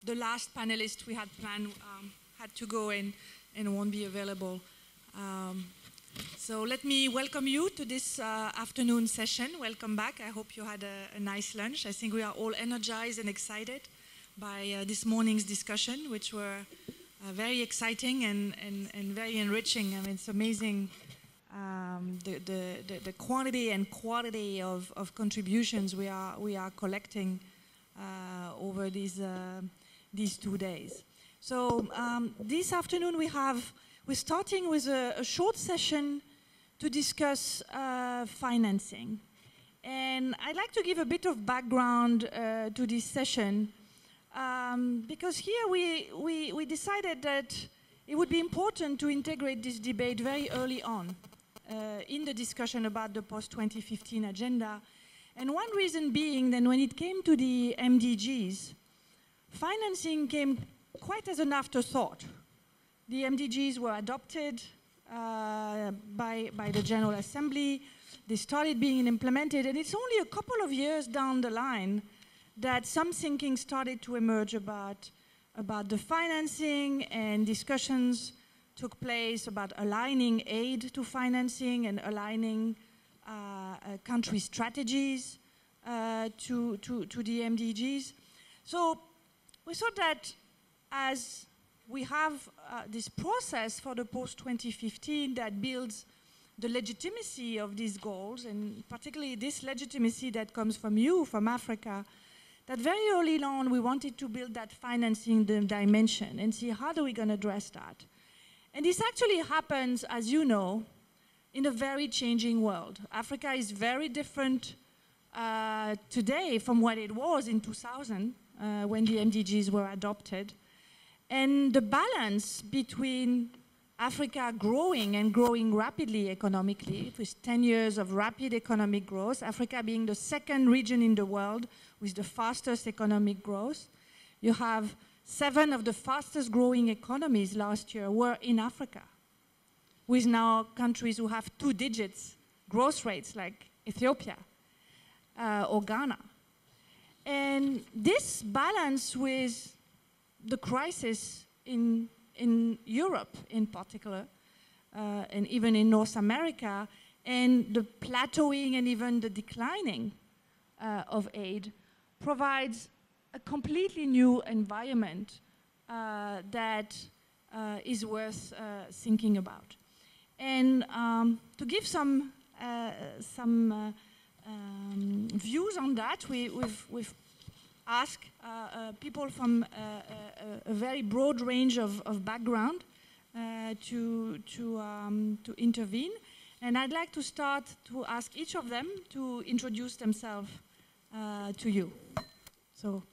the last panelist we had planned had to go and won't be available. So let me welcome you to this afternoon session. Welcome back. I hope you had a nice lunch. I think we are all energized and excited by this morning's discussion, which were very exciting and very enriching. I mean, it's amazing the quantity and quality of contributions we are collecting over these 2 days. So this afternoon we're starting with a short session to discuss financing. And I'd like to give a bit of background to this session because here we decided that it would be important to integrate this debate very early on in the discussion about the post-2015 agenda. And one reason being that when it came to the MDGs, financing came quite as an afterthought. The MDGs were adopted by the General Assembly. They started being implemented, and it's only a couple of years down the line that some thinking started to emerge about the financing, and discussions took place about aligning aid to financing and aligning country strategies to the MDGs. So we thought that as we have this process for the post-2015 that builds the legitimacy of these goals, and particularly this legitimacy that comes from you, from Africa, that very early on we wanted to build that financing dimension and see how are we going to address that. And this actually happens, as you know, in a very changing world. Africa is very different today from what it was in 2000 when the MDGs were adopted. And the balance between Africa growing and growing rapidly economically, with 10 years of rapid economic growth, Africa being the second region in the world with the fastest economic growth. You have 7 of the fastest growing economies last year were in Africa, with now countries who have 2 digits growth rates like Ethiopia or Ghana. And this balance with the crisis in Europe in particular, and even in North America, and the plateauing and even the declining of aid provides a completely new environment that is worth thinking about. And to give some views on that, we've asked people from a very broad range of background to intervene. And I'd like to start to ask each of them to introduce themselves to you. So.